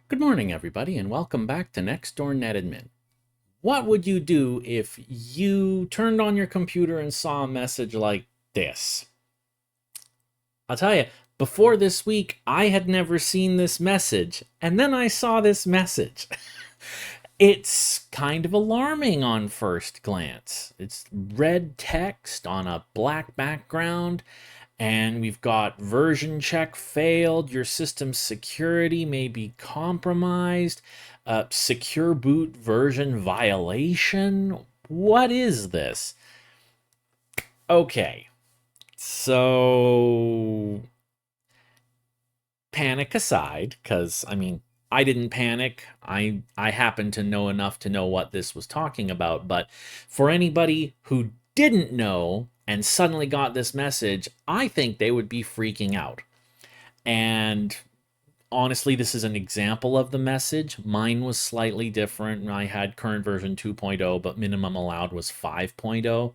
Good morning, everybody, and welcome back to Next Door NetAdmin. What would you do if you turned on your computer and saw a message like this? I'll tell you, before this week, I had never seen this message, and then I saw this message. It's kind of alarming on first glance. It's red text on a black background, and we've got version check failed, your system's security may be compromised, secure boot version violation. What is this? Okay, so panic aside, because I didn't panic. I happen to know enough to know what this was talking about, but for anybody who didn't know and suddenly got this message, I think they would be freaking out. And honestly, this is an example of the message. Mine was slightly different. I had current version 2.0, but minimum allowed was 5.0.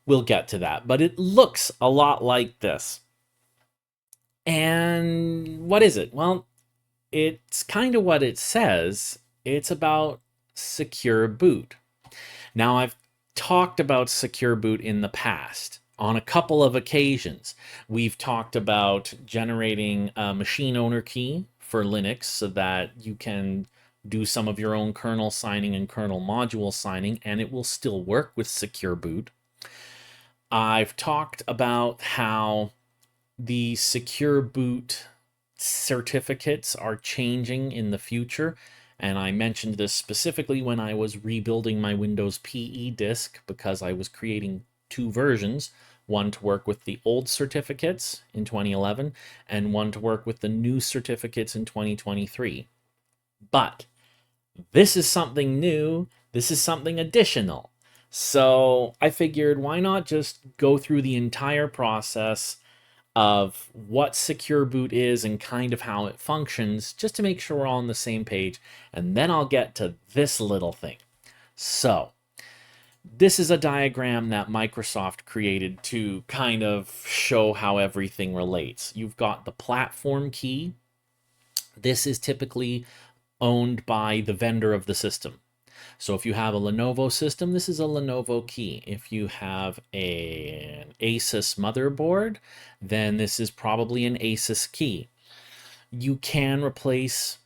We'll get to that, but it looks a lot like this. And what is it? Well, it's kind of what it says. It's about secure boot. Now, I've talked about secure boot in the past. On a couple of occasions, we've talked about generating a machine owner key for Linux so that you can do some of your own kernel signing and kernel module signing, and it will still work with secure boot. I've talked about how the secure boot certificates are changing in the future, and I mentioned this specifically when I was rebuilding my Windows PE disk because I was creating two versions, one to work with the old certificates in 2011 and one to work with the new certificates in 2023. But this is something new, this is something additional. So I figured, why not just go through the entire process of what secure boot is and kind of how it functions, just to make sure we're all on the same page, and then I'll get to this little thing. So this is a diagram that Microsoft created to kind of show how everything relates. You've got the platform key. This is typically owned by the vendor of the system. So if you have a Lenovo system, this is a Lenovo key. If you have an Asus motherboard, then this is probably an Asus key. You can replace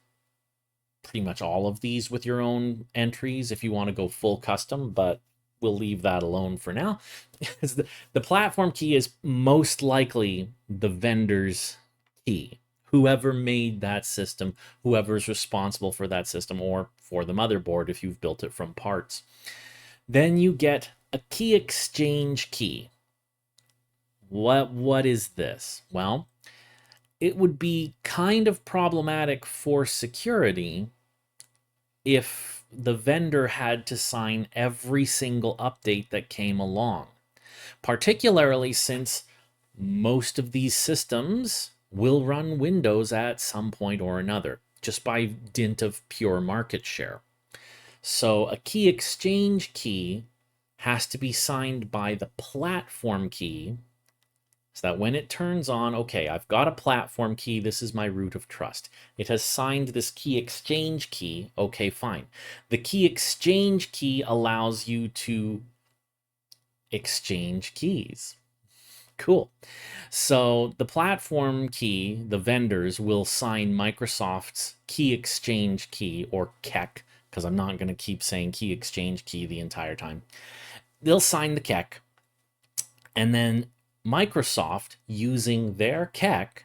pretty much all of these with your own entries if you want to go full custom, but we'll leave that alone for now. The platform key is most likely the vendor's key. Whoever made that system, whoever's responsible for that system, or for the motherboard if you've built it from parts. Then you get a key exchange key. What is this? Well, it would be kind of problematic for security if the vendor had to sign every single update that came along, particularly since most of these systems will run Windows at some point or another, just by dint of pure market share. So a key exchange key has to be signed by the platform key, so that when it turns on, okay, I've got a platform key, this is my root of trust. It has signed this key exchange key, okay, fine. The key exchange key allows you to exchange keys. Cool. So the platform key, the vendors will sign Microsoft's key exchange key, or KEK, because I'm not going to keep saying key exchange key the entire time. They'll sign the KEK, and then Microsoft, using their KEK,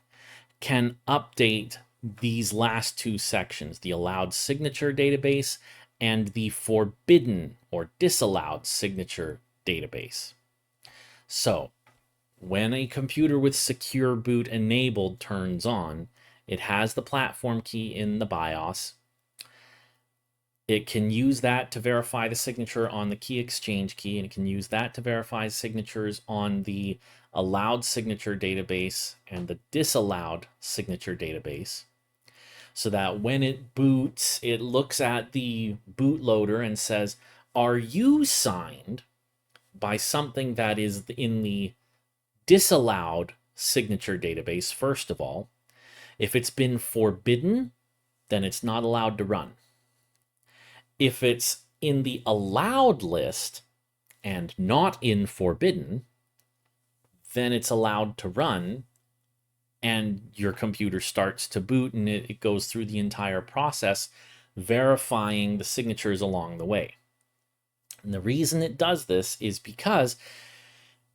can update these last two sections, the allowed signature database and the forbidden or disallowed signature database. So when a computer with secure boot enabled turns on, it has the platform key in the BIOS. It can use that to verify the signature on the key exchange key, and it can use that to verify signatures on the allowed signature database and the disallowed signature database, so that when it boots, it looks at the bootloader and says, are you signed by something that is in the disallowed signature database, first of all? If it's been forbidden, then it's not allowed to run. If it's in the allowed list and not in forbidden, then it's allowed to run, and your computer starts to boot, and it goes through the entire process, verifying the signatures along the way. And the reason it does this is because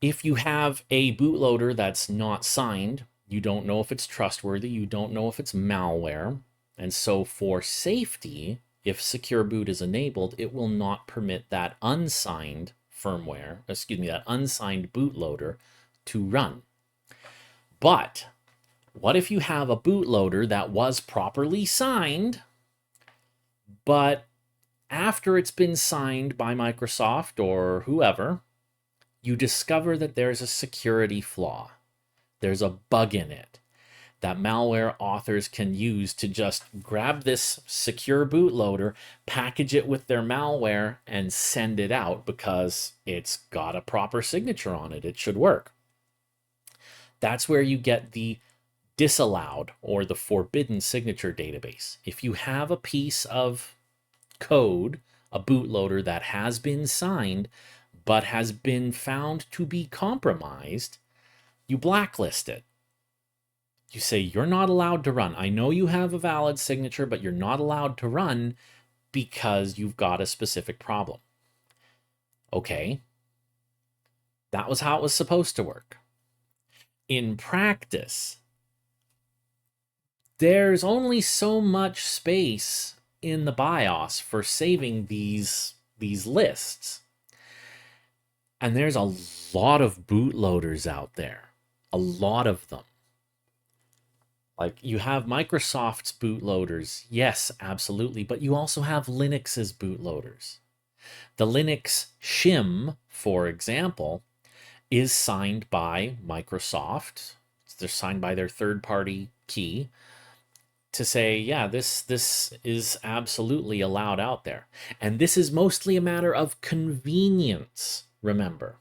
if you have a bootloader that's not signed, you don't know if it's trustworthy, you don't know if it's malware, and so for safety, if secure boot is enabled, it will not permit that unsigned firmware, that unsigned bootloader to run. But what if you have a bootloader that was properly signed, but after it's been signed by Microsoft or whoever, you discover that there's a security flaw. There's a bug in it that malware authors can use to just grab this secure bootloader, package it with their malware, and send it out because it's got a proper signature on it. It should work. That's where you get the disallowed or the forbidden signature database. If you have a piece of code, a bootloader that has been signed but has been found to be compromised, you blacklist it. You say, you're not allowed to run. I know you have a valid signature, but you're not allowed to run because you've got a specific problem. Okay, that was how it was supposed to work. In practice, there's only so much space in the BIOS for saving these lists. And there's a lot of bootloaders out there, a lot of them. Like, you have Microsoft's bootloaders, yes, absolutely, but you also have Linux's bootloaders. The Linux shim, for example, is signed by Microsoft. They're signed by their third-party key to say, yeah, this is absolutely allowed out there. And this is mostly a matter of convenience, remember.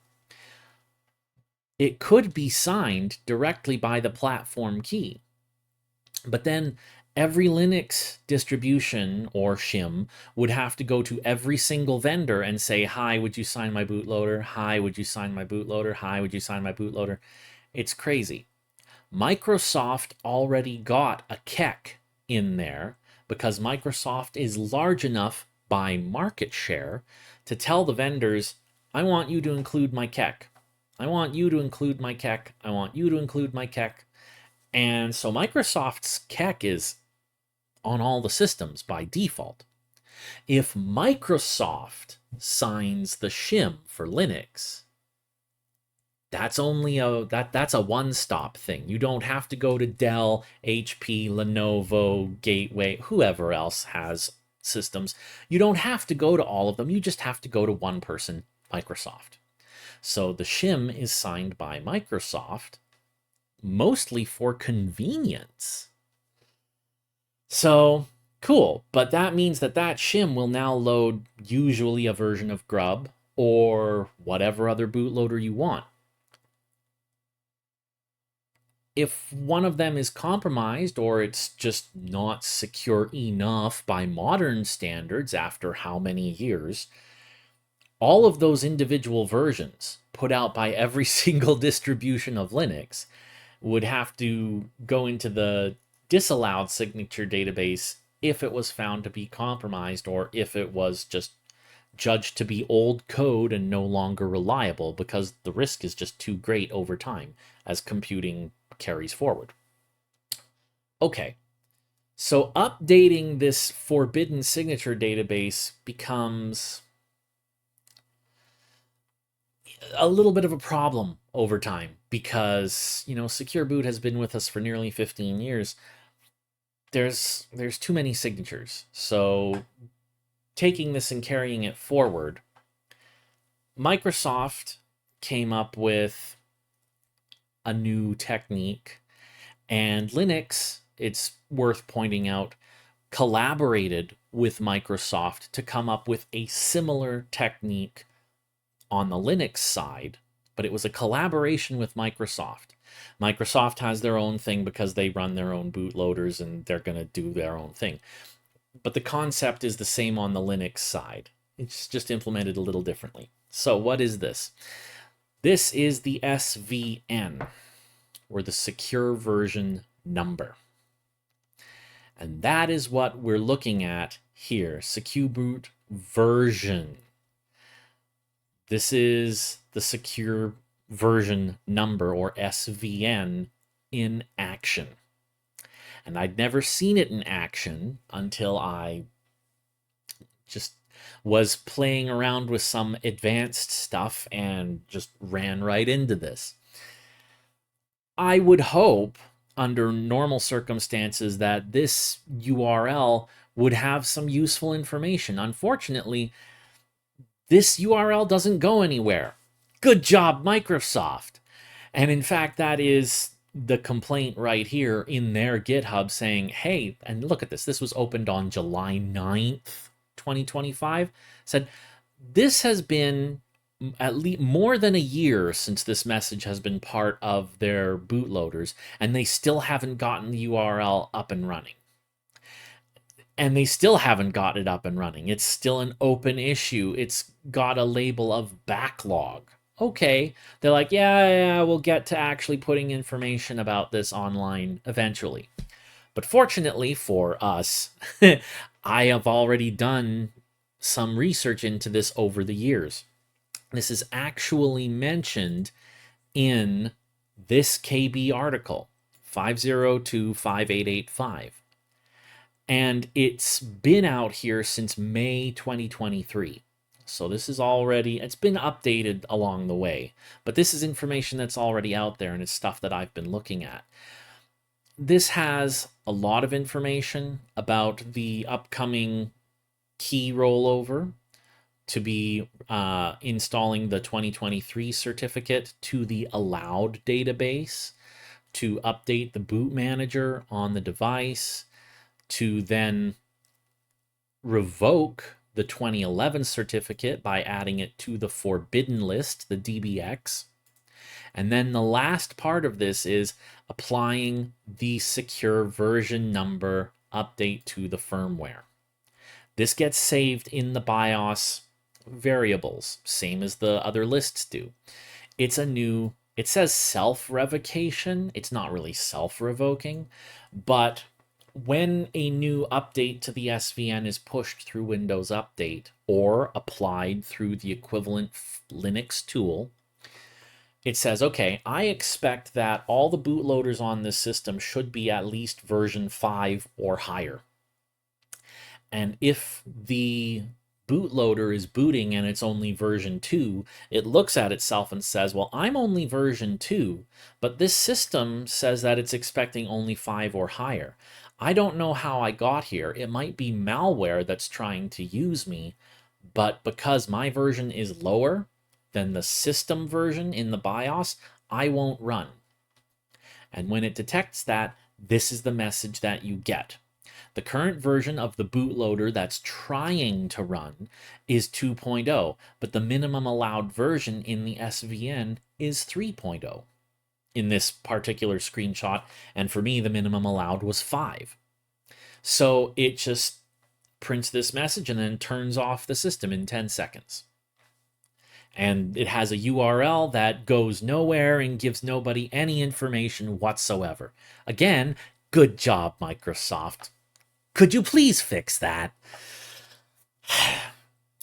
It could be signed directly by the platform key. But then every Linux distribution or shim would have to go to every single vendor and say, hi, would you sign my bootloader? Hi, would you sign my bootloader? Hi, would you sign my bootloader? It's crazy. Microsoft already got a KEK in there because Microsoft is large enough by market share to tell the vendors, I want you to include my KEK. I want you to include my KEK. I want you to include my KEK. And so Microsoft's KEK is on all the systems by default. If Microsoft signs the shim for Linux, that's only that's a one-stop thing. You don't have to go to Dell, HP, Lenovo, Gateway, whoever else has systems. You don't have to go to all of them. You just have to go to one person, Microsoft. So the shim is signed by Microsoft, mostly for convenience. So cool, but that means that shim will now load usually a version of Grub or whatever other bootloader you want. If one of them is compromised or it's just not secure enough by modern standards after how many years, all of those individual versions put out by every single distribution of Linux would have to go into the disallowed signature database if it was found to be compromised or if it was just judged to be old code and no longer reliable because the risk is just too great over time as computing carries forward. Okay, so updating this forbidden signature database becomes a little bit of a problem over time because, Secure Boot has been with us for nearly 15 years. There's too many signatures. So taking this and carrying it forward, Microsoft came up with a new technique, and Linux, it's worth pointing out, collaborated with Microsoft to come up with a similar technique on the Linux side, but it was a collaboration with Microsoft. Microsoft has their own thing because they run their own bootloaders and they're going to do their own thing. But the concept is the same on the Linux side. It's just implemented a little differently. So what is this? This is the SVN, or the secure version number. And that is what we're looking at here, secure boot version. This is the secure version number, or SVN, in action. And I'd never seen it in action until I just was playing around with some advanced stuff and just ran right into this. I would hope, under normal circumstances, that this URL would have some useful information. Unfortunately, this URL doesn't go anywhere. Good job, Microsoft. And in fact, that is the complaint right here in their GitHub saying, hey, and look at this. This was opened on July 9th, 2025. Said, this has been at least more than a year since this message has been part of their bootloaders, and they still haven't gotten the URL up and running. And they still haven't got it up and running. It's still an open issue. It's got a label of backlog. Okay, they're like, yeah, we'll get to actually putting information about this online eventually. But fortunately for us, I have already done some research into this over the years. This is actually mentioned in this KB article, 5025885. And it's been out here since May 2023. So this is already, it's been updated along the way, but this is information that's already out there, and it's stuff that I've been looking at. This has a lot of information about the upcoming key rollover to be installing the 2023 certificate to the allowed database, to update the boot manager on the device, to then revoke the 2011 certificate by adding it to the forbidden list, the DBX. And then the last part of this is applying the secure version number update to the firmware. This gets saved in the BIOS variables, same as the other lists do. It's a new, it says self-revocation. It's not really self-revoking, but when a new update to the SVN is pushed through Windows Update or applied through the equivalent Linux tool, it says, okay, I expect that all the bootloaders on this system should be at least version 5 or higher. And if the bootloader is booting and it's only version 2, it looks at itself and says, well, I'm only version 2, but this system says that it's expecting only 5 or higher. I don't know how I got here. It might be malware that's trying to use me, but because my version is lower than the system version in the BIOS, I won't run. And when it detects that, this is the message that you get. The current version of the bootloader that's trying to run is 2.0, but the minimum allowed version in the SVN is 3.0 in this particular screenshot, and for me, the minimum allowed was 5. So it just prints this message and then turns off the system in 10 seconds. And it has a URL that goes nowhere and gives nobody any information whatsoever. Again, good job, Microsoft. Could you please fix that?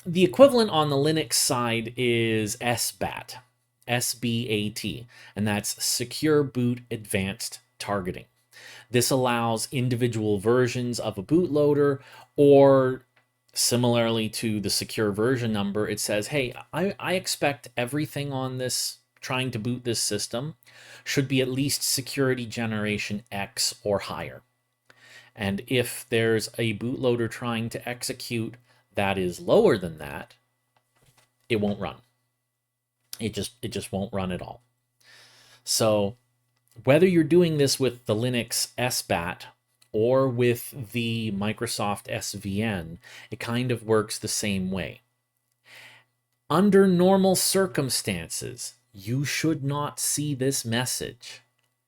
The equivalent on the Linux side is SBAT, SBAT, and that's Secure Boot Advanced Targeting. This allows individual versions of a bootloader, or similarly to the secure version number, it says, hey, I expect everything on this trying to boot this system should be at least security generation X or higher. And if there's a bootloader trying to execute that is lower than that, it won't run. It just won't run at all. So whether you're doing this with the Linux SBAT or with the Microsoft SVN, it kind of works the same way. Under normal circumstances, you should not see this message.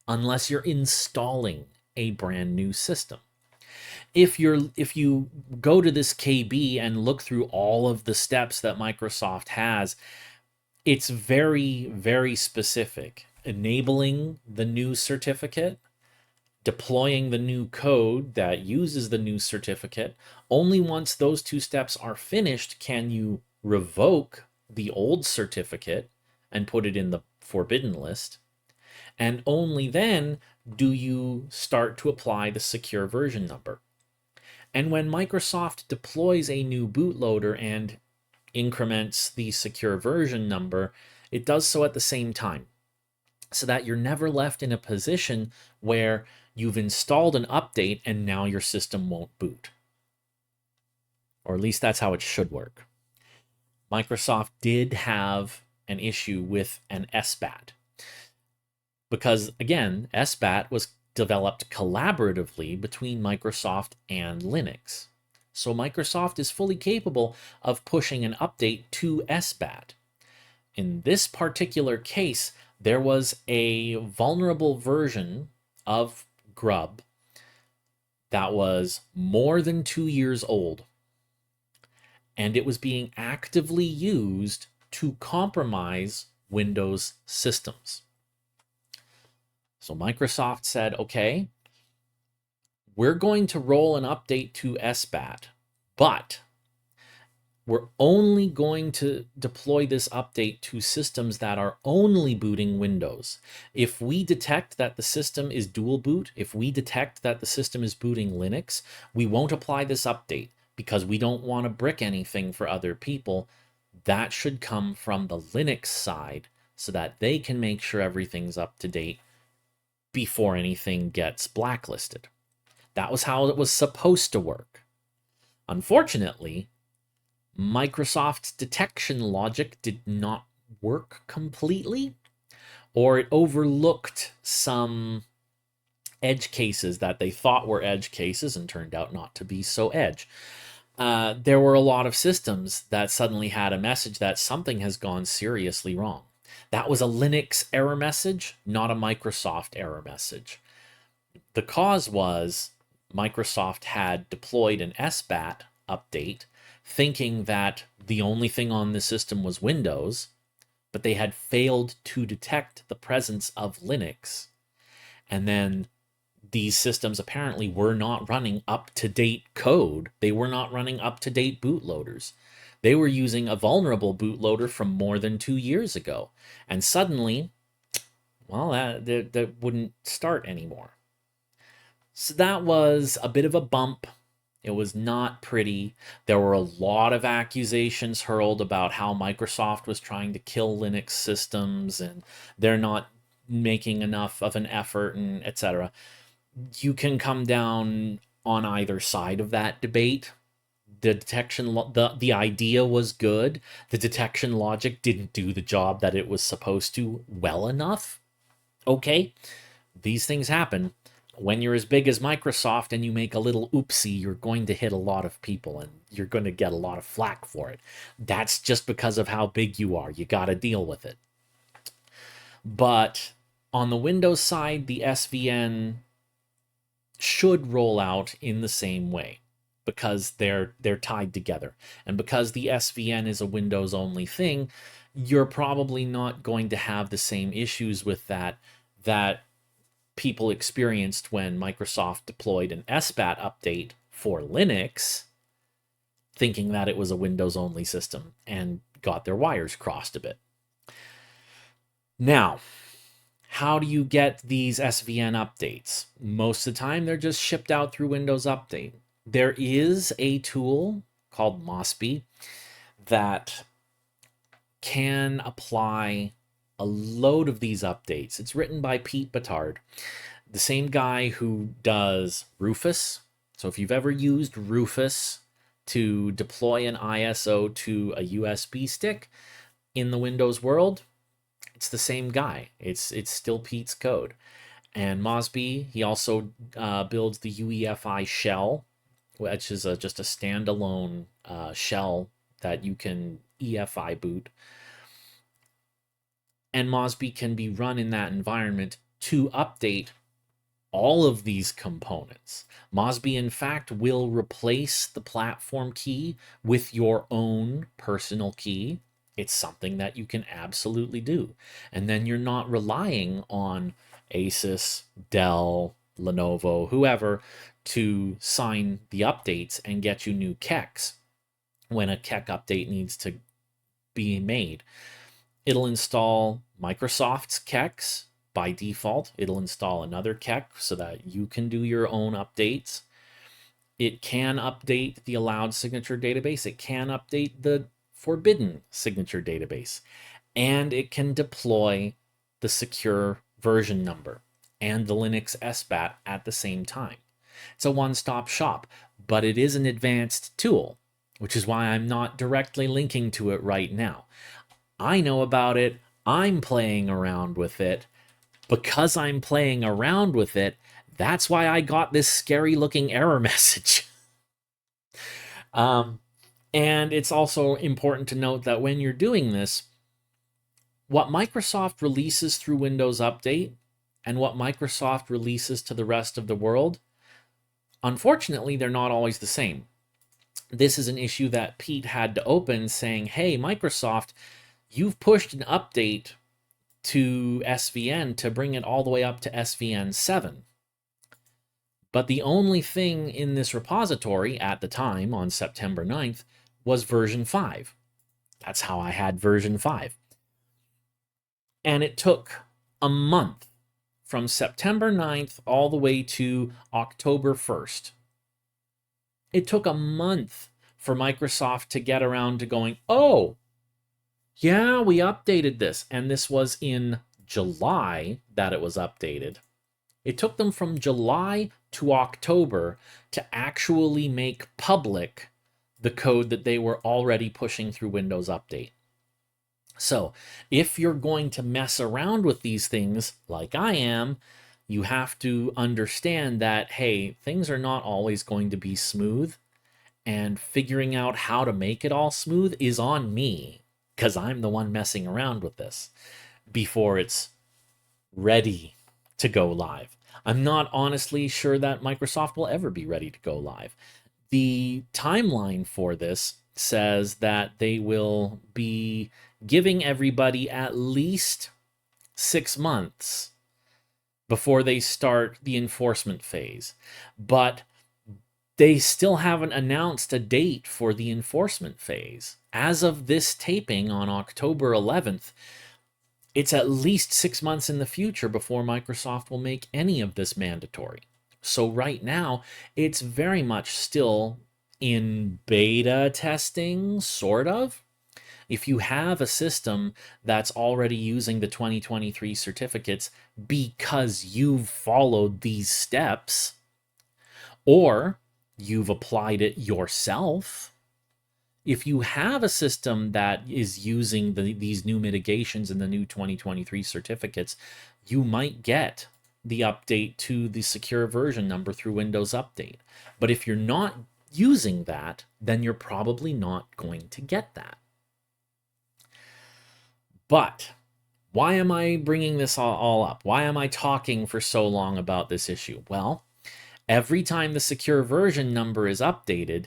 unless you're installing a brand new system. If you go to this KB and look through all of the steps that Microsoft has, it's very, very specific. Enabling the new certificate, deploying the new code that uses the new certificate. Only once those two steps are finished can you revoke the old certificate and put it in the forbidden list. And only then do you start to apply the secure version number. And when Microsoft deploys a new bootloader and increments the secure version number, it does so at the same time, so that you're never left in a position where you've installed an update and now your system won't boot. Or at least that's how it should work. Microsoft did have an issue with an SBAT, because again, SBAT was developed collaboratively between Microsoft and Linux. So Microsoft is fully capable of pushing an update to SBAT. In this particular case, there was a vulnerable version of Grub that was more than 2 years old, and it was being actively used to compromise Windows systems. So Microsoft said, okay, we're going to roll an update to SBAT, but we're only going to deploy this update to systems that are only booting Windows. If we detect that the system is dual boot, if we detect that the system is booting Linux, we won't apply this update because we don't want to brick anything for other people. That should come from the Linux side so that they can make sure everything's up to date before anything gets blacklisted. That was how it was supposed to work. Unfortunately, Microsoft's detection logic did not work completely, or it overlooked some edge cases that they thought were edge cases and turned out not to be so edge. There were a lot of systems that suddenly had a message that something has gone seriously wrong. That was a Linux error message, not a Microsoft error message. The cause was Microsoft had deployed an SBAT update thinking that the only thing on the system was Windows, but they had failed to detect the presence of Linux. And then these systems apparently were not running up-to-date code. They were not running up-to-date bootloaders. They were using a vulnerable bootloader from more than 2 years ago. And suddenly, well, that wouldn't start anymore. So that was a bit of a bump. It was not pretty. There were a lot of accusations hurled about how Microsoft was trying to kill Linux systems and they're not making enough of an effort and etc. You can come down on either side of that debate. The detection, the idea was good. The detection logic didn't do the job that it was supposed to well enough. Okay, these things happen. When you're as big as Microsoft and you make a little oopsie, you're going to hit a lot of people and you're going to get a lot of flack for it. That's just because of how big you are. You got to deal with it. But on the Windows side, the SVN should roll out in the same way because they're tied together. And because the SVN is a Windows only thing, you're probably not going to have the same issues with that people experienced when Microsoft deployed an SBAT update for Linux, thinking that it was a Windows-only system and got their wires crossed a bit. Now, how do you get these SVN updates? Most of the time, they're just shipped out through Windows Update. There is a tool called MOSBI that can apply a load of these updates. It's written by Pete Batard, the same guy who does Rufus. So if you've ever used Rufus to deploy an ISO to a USB stick in the Windows world, it's the same guy. It's still Pete's code. And MOSBI, he also builds the UEFI shell, which is just a standalone shell that you can EFI boot. And MOSBI can be run in that environment to update all of these components. MOSB, in fact, will replace the platform key with your own personal key. It's something that you can absolutely do. And then you're not relying on Asus, Dell, Lenovo, whoever, to sign the updates and get you new KEKs when a KEK update needs to be made. It'll install Microsoft's KEKs by default. It'll install another KEK so that you can do your own updates. It can update the allowed signature database. It can update the forbidden signature database. And it can deploy the secure version number and the Linux SBAT at the same time. It's a one-stop shop, but it is an advanced tool, which is why I'm not directly linking to it right now. I know about it. I'm playing around with it. Because I'm playing around with it, that's why I got this scary looking error message. And it's also important to note that when you're doing this, what Microsoft releases through Windows Update and what Microsoft releases to the rest of the world, unfortunately, they're not always the same. This is an issue that Pete had to open saying, hey, Microsoft, you've pushed an update to SVN to bring it all the way up to SVN 7. But the only thing in this repository at the time, on September 9th, was version 5. That's how I had version 5. And it took a month from September 9th all the way to October 1st. It took a month for Microsoft to get around to going, oh, yeah, we updated this. And this was in July that it was updated. It took them from July to October to actually make public the code that they were already pushing through Windows Update. So if you're going to mess around with these things like I am, you have to understand that, hey, things are not always going to be smooth, and figuring out how to make it all smooth is on me, because I'm the one messing around with this before it's ready to go live. I'm not honestly sure that Microsoft will ever be ready to go live. The timeline for this says that they will be giving everybody at least 6 months before they start the enforcement phase. But they still haven't announced a date for the enforcement phase. As of this taping on October 11th, it's at least 6 months in the future before Microsoft will make any of this mandatory. So right now, it's very much still in beta testing, sort of. If you have a system that's already using the 2023 certificates because you've followed these steps, or you've applied it yourself, if you have a system that is using these new mitigations and the new 2023 certificates, you might get the update to the secure version number through Windows Update. But if you're not using that, then you're probably not going to get that. But why am I bringing this all up? Why am I talking for so long about this issue? Well, every time the secure version number is updated,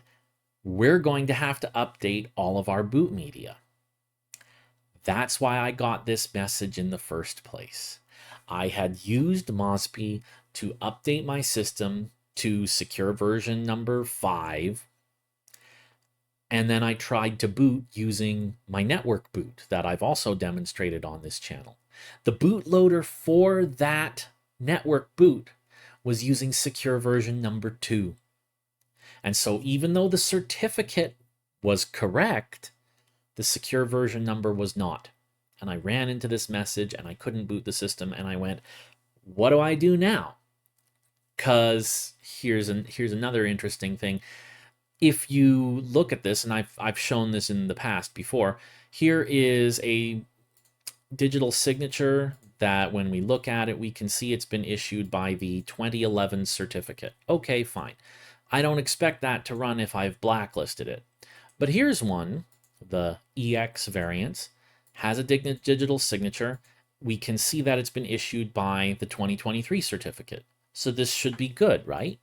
we're going to have to update all of our boot media. That's why I got this message in the first place. I had used MOSB to update my system to secure version number 5, and then I tried to boot using my network boot that I've also demonstrated on this channel. The bootloader for that network boot was using secure version number 2. And so even though the certificate was correct, the secure version number was not. And I ran into this message and I couldn't boot the system, and I went, what do I do now? Because here's another interesting thing. If you look at this, and I've shown this in the past before, here is a digital signature that when we look at it, we can see it's been issued by the 2011 certificate. Okay, fine. I don't expect that to run if I've blacklisted it. But here's one, the EX variant, has a digital signature, we can see that it's been issued by the 2023 certificate. So this should be good, right?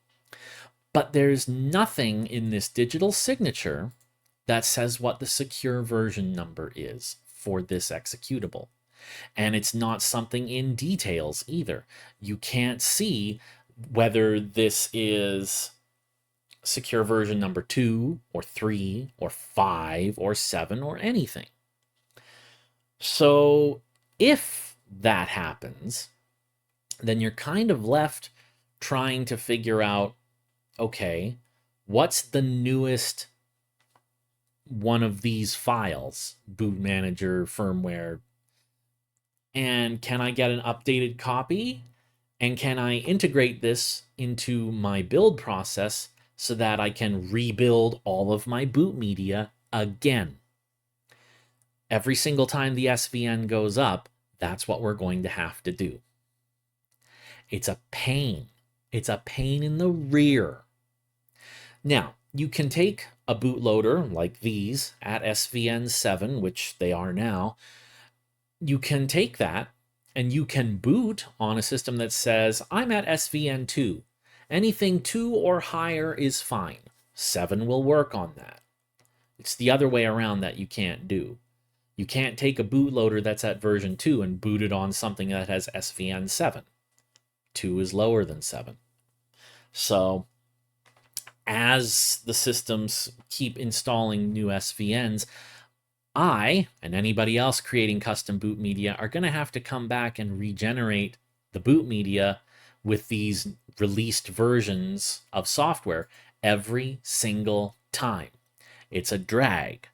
But there's nothing in this digital signature that says what the secure version number is for this executable. And it's not something in details either. You can't see whether this is secure version number 2 or 3 or 5 or 7 or anything. So if that happens, then you're kind of left trying to figure out, okay, what's the newest one of these files, boot manager, firmware, and can I get an updated copy? And can I integrate this into my build process so that I can rebuild all of my boot media again? Every single time the SVN goes up, that's what we're going to have to do. It's a pain. It's a pain in the rear. Now, you can take a bootloader like these at SVN 7, which they are now. You can take that and you can boot on a system that says, I'm at SVN 2. Anything 2 or higher is fine. 7 will work on that. It's the other way around that you can't do. You can't take a bootloader that's at version 2 and boot it on something that has SVN 7. 2 is lower than 7. So as the systems keep installing new SVNs, I and anybody else creating custom boot media are going to have to come back and regenerate the boot media with these released versions of software every single time. It's a drag,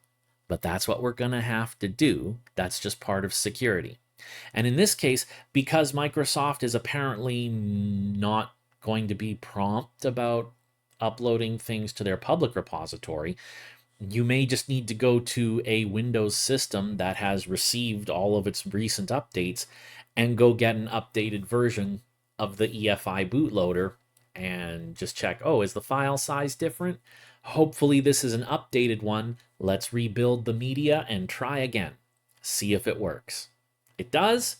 but that's what we're going to have to do. That's just part of security. And in this case, because Microsoft is apparently not going to be prompt about uploading things to their public repository, you may just need to go to a Windows system that has received all of its recent updates and go get an updated version of the EFI bootloader and just check, oh, is the file size different? Hopefully this is an updated one. Let's rebuild the media and try again. See if it works. It does?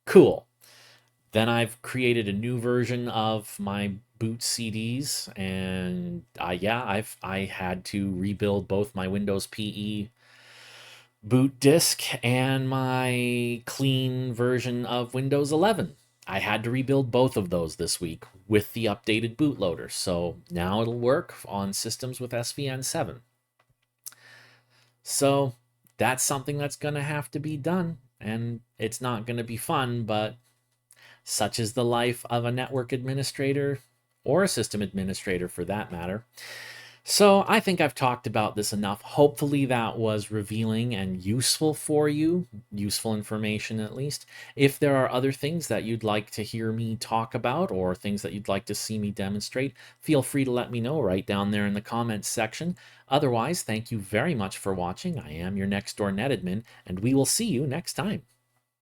Cool. Then I've created a new version of my boot CDs, and I had to rebuild both my Windows PE boot disk and my clean version of Windows 11. I had to rebuild both of those this week with the updated bootloader, so now it'll work on systems with SVN 7. So that's something that's going to have to be done, and it's not going to be fun, but such is the life of a network administrator, or a system administrator for that matter. So I think I've talked about this enough. Hopefully that was revealing and useful for you, useful information at least. If there are other things that you'd like to hear me talk about or things that you'd like to see me demonstrate, feel free to let me know right down there in the comments section. Otherwise, thank you very much for watching. I am your next door NetAdmin, and we will see you next time.